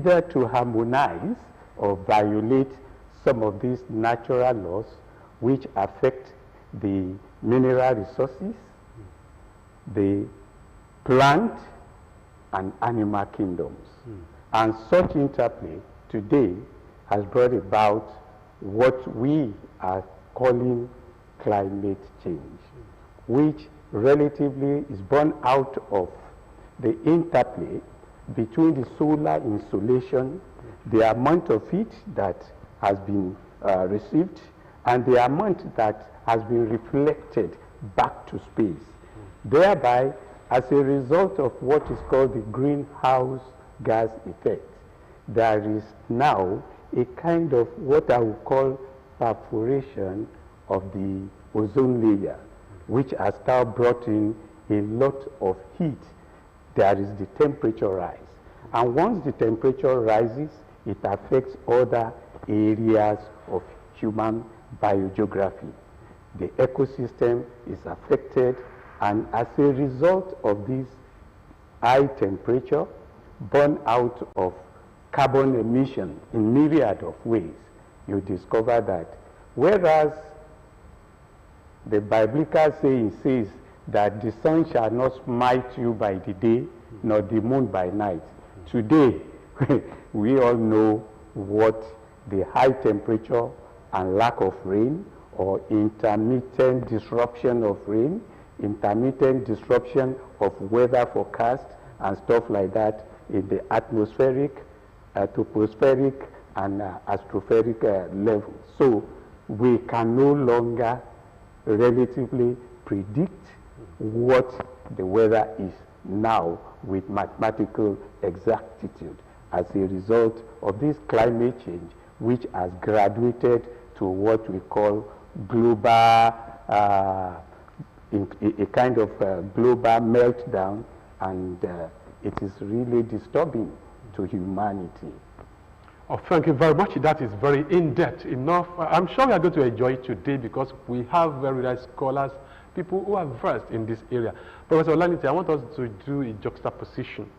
either to harmonize or violate some of these natural laws which affect the mineral resources, the plant and animal kingdoms. And such interplay today has brought about what we are calling climate change, which relatively is born out of the interplay between the solar insolation, the amount of heat that has been received, and the amount that has been reflected back to space. Thereby, as a result of what is called the greenhouse gas effect, there is now a kind of what I would call perforation of the ozone layer, which has now brought in a lot of heat. There is the temperature rise. And once the temperature rises, it affects other areas of human biogeography. The ecosystem is affected, and as a result of this high temperature, burn out of carbon emission in myriad of ways, you discover that whereas the biblical saying says that the sun shall not smite you by the day, nor the moon by night. Today, we all know what the high temperature and lack of rain, or intermittent disruption of rain, intermittent disruption of weather forecast and stuff like that in the atmospheric, tropospheric, and astroperic level. So we can no longer relatively predict what the weather is now with mathematical exactitude as a result of this climate change, which has graduated to what we call global, a kind of global meltdown, and it is really disturbing to humanity. Oh, thank you very much. That is very in-depth enough. I'm sure we are going to enjoy it today because we have very nice scholars, people who are versed in this area. Professor Olanite, I want us to do a juxtaposition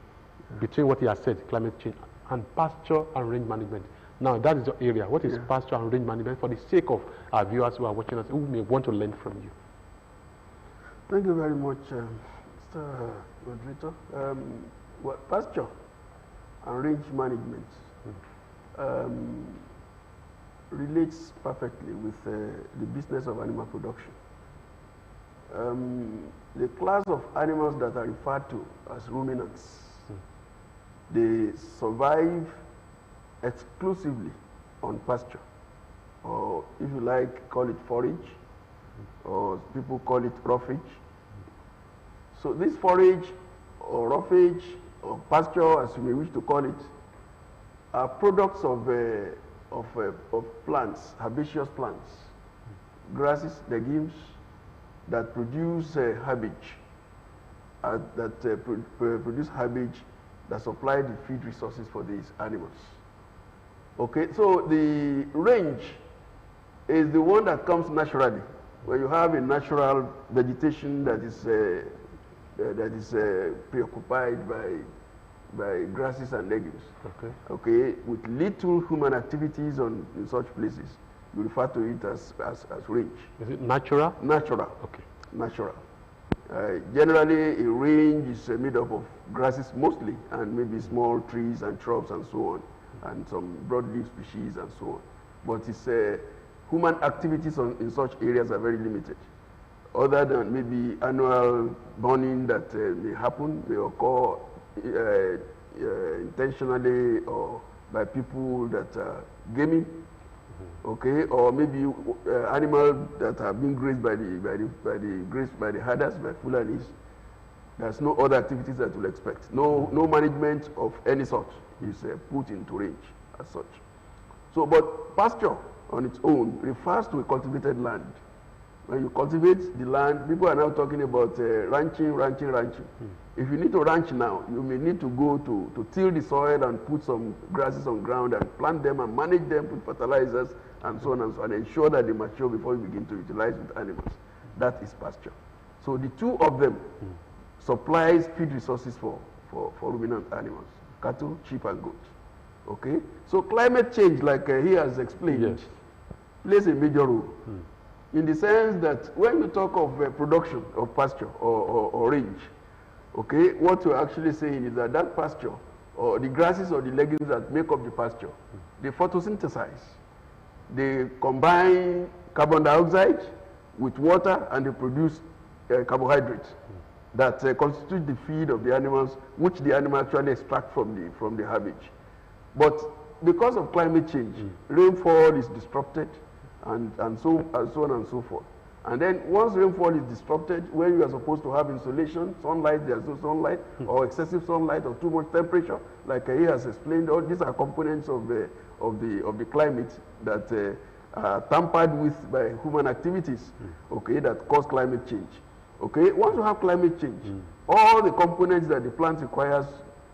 between what he has said, climate change, and pasture and range management. Now, that is your area. What is pasture and range management for the sake of our viewers who are watching us, who may want to learn from you? Thank you very much, Mr. Moderator. Well, pasture and range management relates perfectly with the business of animal production. The class of animals that are referred to as ruminants, they survive exclusively on pasture, or if you like, call it forage, or people call it roughage. So this forage or roughage or pasture, as you may wish to call it, are products of plants, herbaceous plants, grasses, legumes that produce herbage, produce herbage that supply the feed resources for these animals. Okay, so the range is the one that comes naturally, where you have a natural vegetation that is preoccupied by grasses and legumes. Okay, with little human activities in such places. You refer to it as range. Is it natural? Natural. Okay. Natural. Generally, a range is made up of grasses mostly, and maybe small trees and shrubs and so on, and some broadleaf species and so on. But it's human activities in such areas are very limited. Other than maybe annual burning that may happen, may occur intentionally or by people that are gaming, okay, or maybe animals that are being grazed by the herders, by Fulanis. There's no other activities that you'll expect. No management of any sort is put into range as such. So, but pasture on its own refers to a cultivated land. When you cultivate the land, people are now talking about ranching. If you need to ranch now, you may need to go to till the soil and put some grasses on ground and plant them and manage them with fertilizers and so on and so on, and ensure that they mature before you begin to utilize with animals. That is pasture. So the two of them supplies feed resources for ruminant animals, cattle, sheep, and goats. Okay, so climate change, like he has explained, Yes. plays a major role in the sense that when you talk of production of pasture or range, okay, what you're actually saying is that that pasture or the grasses or the legumes that make up the pasture, they photosynthesize. They combine carbon dioxide with water and they produce carbohydrates that constitute the feed of the animals, which the animal actually extract from the herbage. But because of climate change, rainfall is disrupted and so on and so forth. And then once rainfall is disrupted, where you are supposed to have insolation, sunlight, there's no sunlight, or excessive sunlight, or too much temperature, like he has explained, all these are components of the climate that are tampered with by human activities, okay, that cause climate change. Okay, once you have climate change, all the components that the plant requires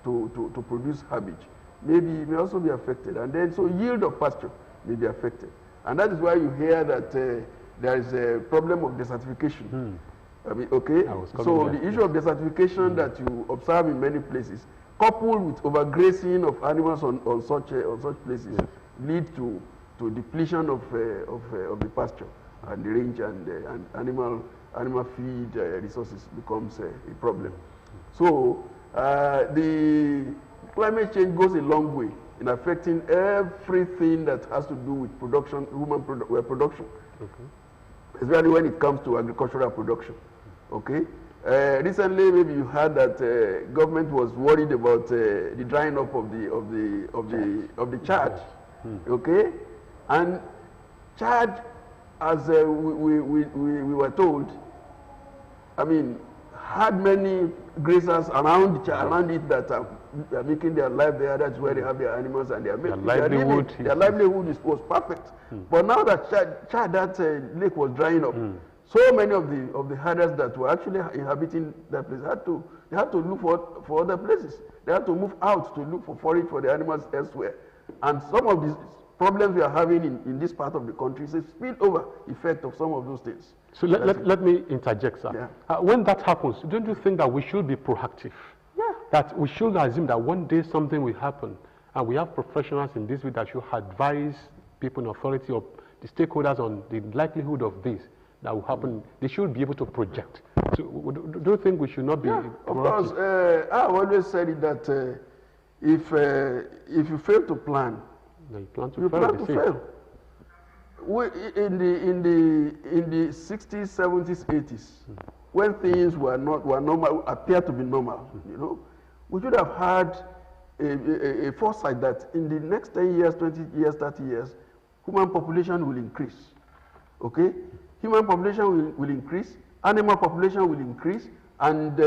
to produce herbage may also be affected, and then so yield of pasture may be affected. And that is why you hear that there is a problem of desertification. I mean, okay, so the issue of desertification that you observe in many places, coupled with overgrazing of animals on such places, lead to depletion of the pasture and the range, and animal feed resources becomes a problem. So the climate change goes a long way in affecting everything that has to do with production, human production, especially when it comes to agricultural production. Okay. Recently, maybe you heard that government was worried about the drying up of the Chad. Okay, and Chad, as we were told, I mean, had many grazers around it that are making their life there. That's where they have their animals and their livelihood. Their livelihood was perfect. But now that that lake was drying up, so many of the herders that were actually inhabiting that place had to look for other places. They had to move out to look for forage for the animals elsewhere. And some of these problems we are having in this part of the country is a spillover effect of some of those things. So let me interject, sir. Yeah. When that happens, don't you think that we should be proactive? Yeah. That we should assume that one day something will happen, and we have professionals in this way that should advise people in authority or the stakeholders on the likelihood of this that will happen. They should be able to project. So do you think we should not be proactive? Of course, I've always said it that if you fail to plan, you plan to fail. In the 60s, 70s, 80s, when things were normal, appeared to be normal, you know, we should have had a foresight that in the next 10 years, 20 years, 30 years, human population will increase. Okay, human population will increase, animal population will increase, and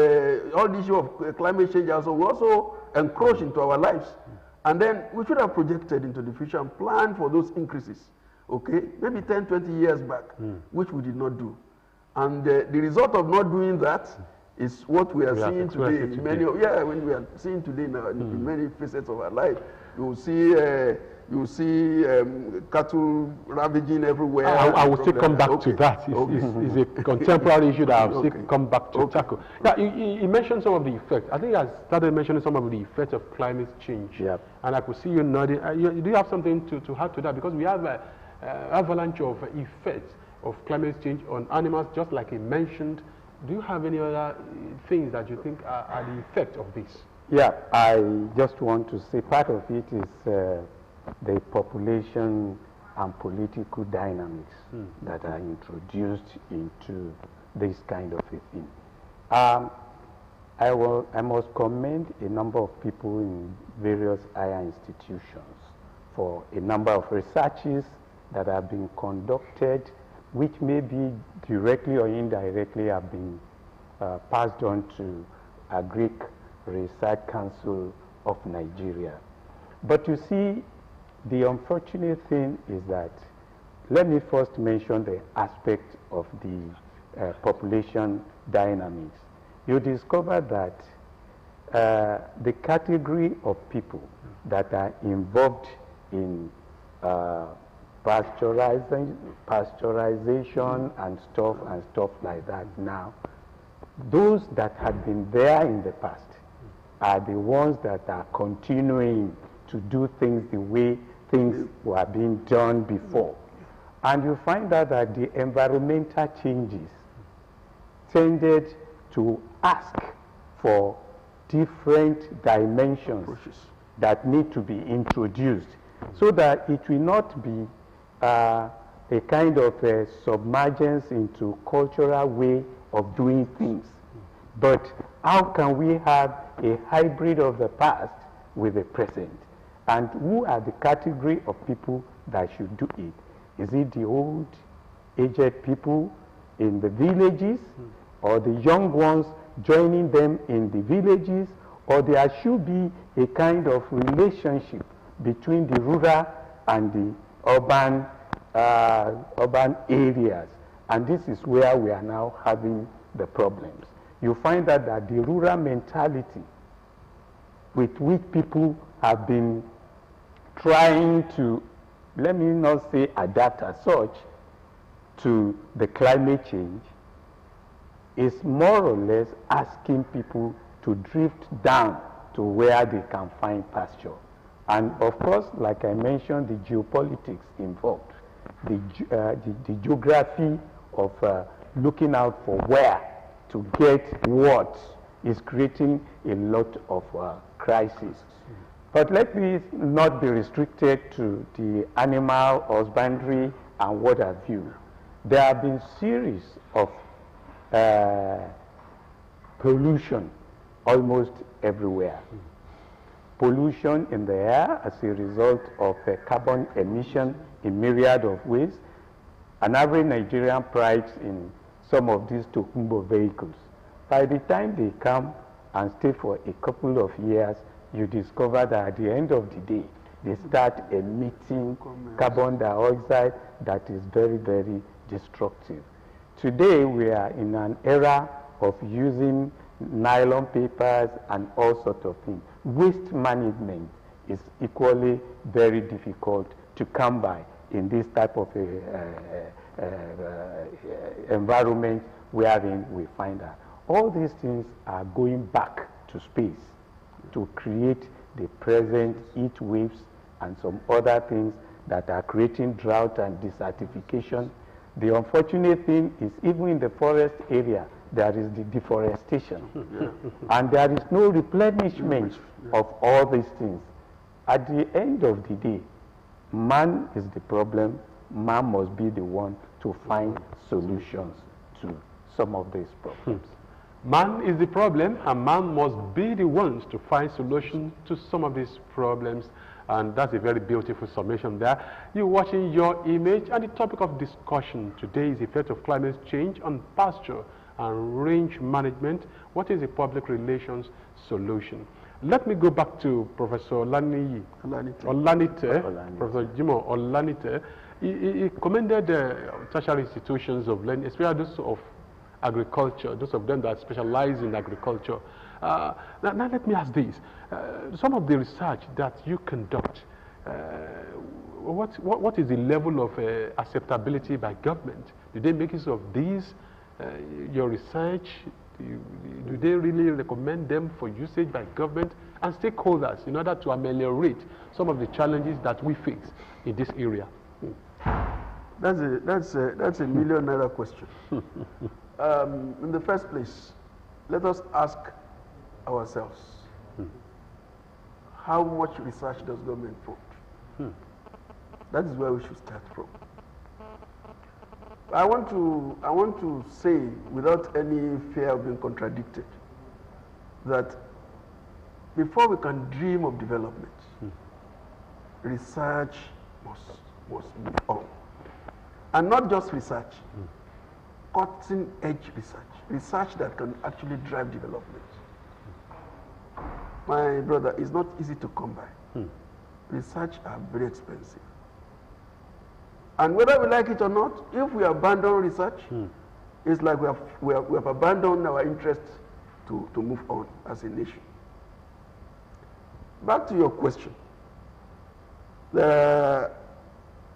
all the issue of climate change will also encroach into our lives. And then we should have projected into the future and planned for those increases. Okay, maybe 10, 20 years back, which we did not do. And the result of not doing that is what we are seeing today. When we are seeing today now in many facets of our life, you see cattle ravaging everywhere. I will still come back to that. It's a contemporary issue that I will still come back to tackle. Now, you mentioned some of the effects. I think I started mentioning some of the effects of climate change. Yep. Do And I could see you nodding. Do you have something to add to that? Because we have avalanche of effects of climate change on animals, just like he mentioned. Do you have any other things that you think are the effect of this? Yeah, I just want to say part of it is the population and political dynamics that are introduced into this kind of a thing. I must commend a number of people in various higher institutions for a number of researches that have been conducted, which may be directly or indirectly have been passed on to Agric Research Council of Nigeria. But you see, the unfortunate thing is that, let me first mention the aspect of the population dynamics. You discover that the category of people that are involved in pasteurization and stuff like that now, those that had been there in the past are the ones that are continuing to do things the way things were being done before. And you find out that the environmental changes tended to ask for different dimensions that need to be introduced so that it will not be a kind of a submergence into cultural way of doing things. But how can we have a hybrid of the past with the present? And who are the category of people that should do it? Is it the old, aged people in the villages, or the young ones joining them in the villages, or there should be a kind of relationship between the rural and the urban areas? And this is where we are now having the problems. You find that the rural mentality with which people have been trying to, let me not say adapt as such, to the climate change, is more or less asking people to drift down to where they can find pasture. And of course, like I mentioned, the geopolitics involved, the geography of looking out for where to get what is creating a lot of crises. But let me not be restricted to the animal husbandry and what have you. There have been series of pollution almost everywhere. Pollution in the air as a result of carbon emission in myriad of ways. An average Nigerian prides in some of these Tokumbo vehicles. By the time they come and stay for a couple of years, you discover that at the end of the day, they start emitting carbon dioxide that is very, very destructive. Today, we are in an era of using nylon papers and all sorts of things. Waste management is equally very difficult to come by in this type of environment wherein we find that. All these things are going back to space to create the present heat waves and some other things that are creating drought and desertification. The unfortunate thing is even in the forest area, there is the deforestation. And there is no replenishment of all these things. At the end of the day, man is the problem. Man must be the one to find solutions to some of these problems. Man is the problem, and man must be the ones to find solutions to some of these problems. And that's a very beautiful summation there. You're watching Your Image, and the topic of discussion today is the effect of climate change on pasture and range management. What is a public relations solution? Let me go back to Professor Olanite, Professor Jimoh Olanite. He commended tertiary institutions of learning, especially those of agriculture, those of them that specialize in agriculture. Now let me ask this. Some of the research that you conduct, what is the level of acceptability by government? Do they make use of these, your research? Do they really recommend them for usage by government and stakeholders in order to ameliorate some of the challenges that we face in this area? That's a million naira question. In the first place, let us ask ourselves, how much research does government fund? That is where we should start from. I want to say, without any fear of being contradicted, that before we can dream of development, research must be on. And not just research, cutting-edge research that can actually drive development. My brother, it's not easy to come by. Research are very expensive. And whether we like it or not, if we abandon research, it's like we have abandoned our interest to move on as a nation. Back to your question.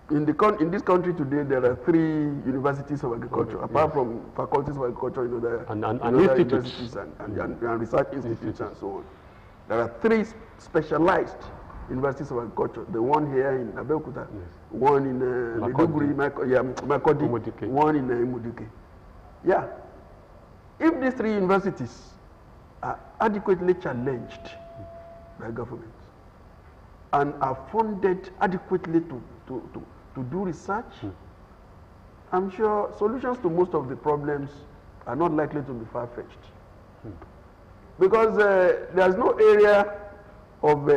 In this country today, there are 3 universities of agriculture, apart from faculties of agriculture, and institutes and research institutes and so on. There are 3 specialized universities of agriculture. The one here in Abeokuta, Yes. one in Maiduguri, Makodi, Umudike. one in Umudike. Yeah. If these 3 universities are adequately challenged by government and are funded adequately to do research, I'm sure solutions to most of the problems are not likely to be far-fetched. Because there's no area of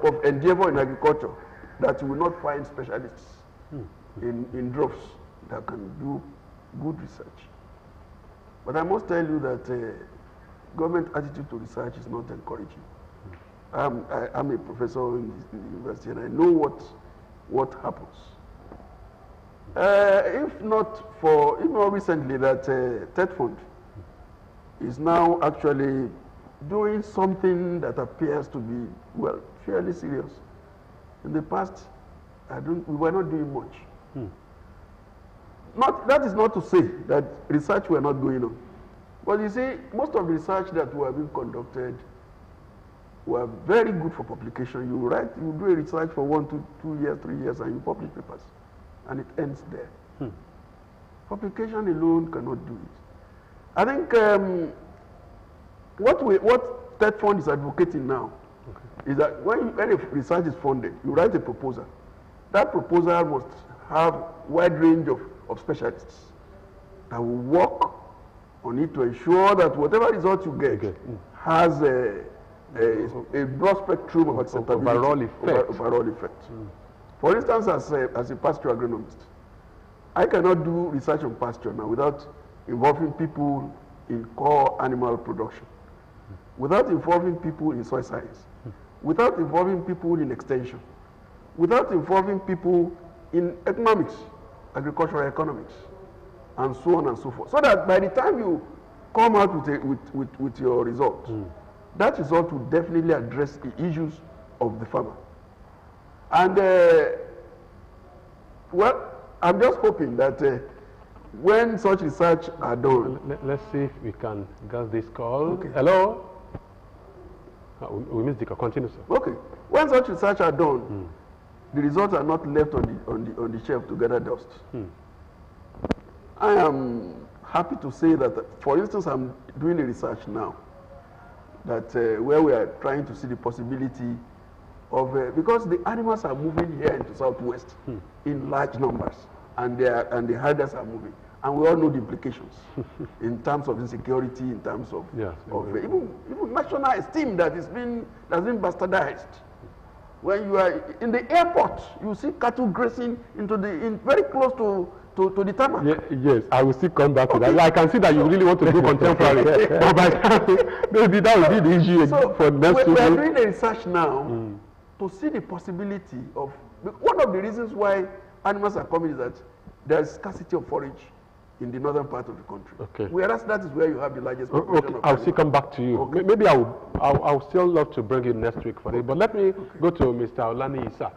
of endeavor in agriculture that you will not find specialists in droves that can do good research. But I must tell you that government attitude to research is not encouraging. I'm a professor in the university, and I know what happens. If not recently that TED Fund is now actually doing something that appears to be, well, fairly serious. In the past, we were not doing much. That is not to say that research were not going on. But you see, most of the research that were being conducted were very good for publication. You do a research for 1 to 2 years, 3 years, and you publish papers. And it ends there. Publication alone cannot do it. I think what TED Fund is advocating now is that when research is funded, you write a proposal. That proposal must have a wide range of specialists that will work on it to ensure that whatever result you get has a broad spectrum of acceptability, overall effect. For instance, as a pasture agronomist, I cannot do research on pasture now without involving people in core animal production, without involving people in soil science, without involving people in extension, without involving people in economics, agricultural economics, and so on and so forth. So that by the time you come out with your result, that result will definitely address the issues of the farmer. And well, I'm just hoping that when such research are done. Let's see if we can get this call. Okay. Hello? We missed the call. Continue, sir. Okay. When such research are done, the results are not left on the shelf to gather dust. I am happy to say that, for instance, I'm doing a research now that where we are trying to see the possibility of because the animals are moving here into Southwest in large numbers, and the herders are moving, and we all know the implications in terms of insecurity, in terms of, even national esteem that's been bastardized. When you are in the airport, you see cattle grazing very close to the tarmac. Yes, I will still come back to that. I can see that you really want to do contemporary. But maybe that will be the issue for next week. We are doing a research now to see the possibility of, one of the reasons why animals are coming is that there is scarcity of forage in the northern part of the country. Okay. Whereas that is where you have the largest population of I'll still come back to you. Okay. Maybe I'll still love to bring you next week for it. But let me go to Mr. Olani Issa.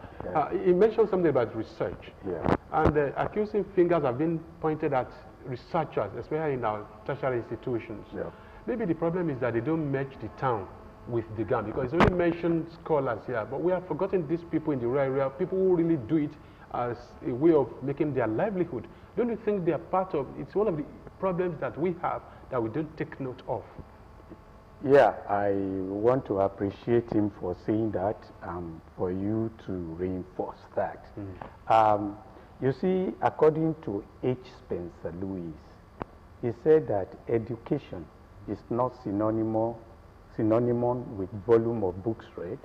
He mentioned something about research. Yeah. And accusing fingers have been pointed at researchers, especially in our tertiary institutions. Yeah. Maybe the problem is that they don't match the town with the ground, because it's only mentioned scholars here, but we have forgotten these people in the rural area, people who really do it as a way of making their livelihood. Don't you think they are part of, it's one of the problems that we have that we don't take note of? Yeah, I want to appreciate him for saying that, for you to reinforce that. You see, according to H. Spencer Lewis, he said that education is not synonymous with volume of books read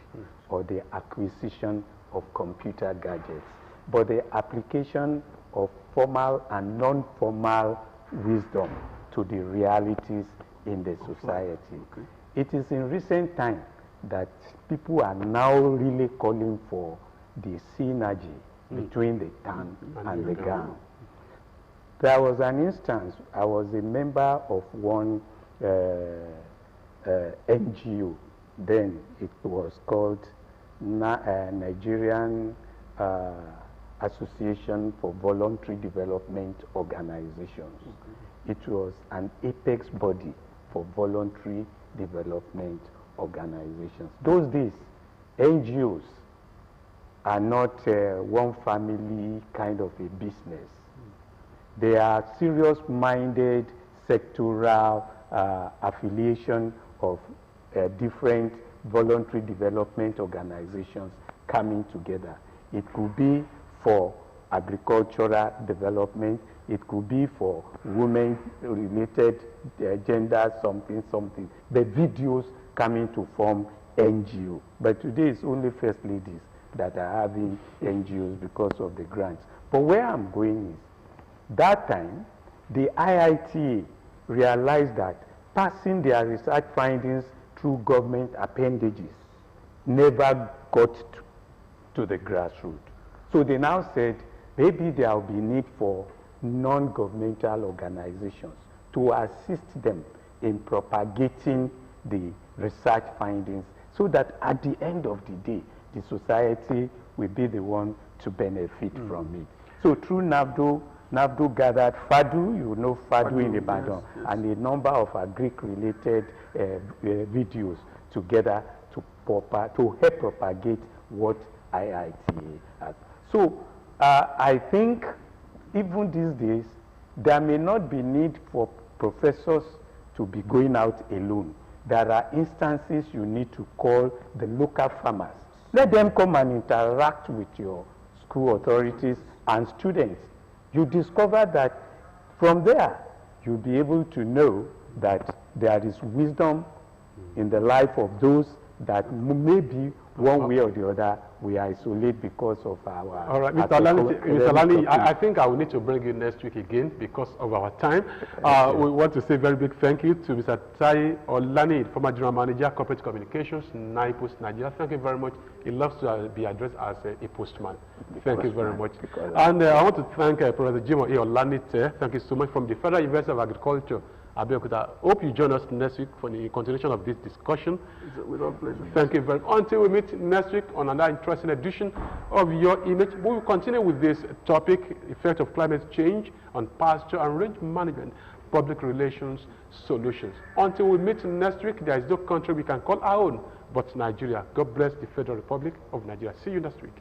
or the acquisition of computer gadgets, but the application of formal and non-formal wisdom to the realities in the society. Okay. It is in recent time that people are now really calling for the synergy between the town and the ground. There was an instance, I was a member of one NGO, then it was called Nigerian Association for Voluntary Development Organizations. It was an apex body for voluntary development organizations. Those days, NGOs are not one family kind of a business. They are serious-minded sectoral affiliation of different voluntary development organizations coming together. It could be for agricultural development, it could be for women-related gender something. The videos coming to form NGO. But today it's only first ladies that are having NGOs because of the grants. But where I'm going is, that time, the IITA realized that passing their research findings through government appendages never got to the grassroots. So they now said, maybe there will be need for non-governmental organizations to assist them in propagating the research findings so that at the end of the day, the society will be the one to benefit from it. So through NAFDO gathered FADU, you know FADU in Ibadan, yes. And a number of Greek-related videos together to help propagate what IITA has. So I think even these days, there may not be need for professors to be going out alone. There are instances you need to call the local farmers. Let them come and interact with your school authorities and students. You discover that from there, you'll be able to know that there is wisdom in the life of those that maybe one way or the other we isolate because of our... All right, Mr. Lani, I think I will need to bring you next week again because of our time. We want to say a very big thank you to Mr. Tai Olani, former General Manager, Corporate Communications, NIPOST Nigeria. Thank you very much. He loves to be addressed as a postman. Thank you very much. And I want to thank Professor Jimoh Olani. Thank you so much from the Federal University of Agriculture, Abeokuta. Hope you join us next week for the continuation of this discussion. With all pleasure. Thank you very much. Until we meet next week on another interesting edition of Your Image, we will continue with this topic, effect of climate change on pasture and range management, public relations solutions. Until we meet next week, there is no country we can call our own but Nigeria. God bless the Federal Republic of Nigeria. See you next week.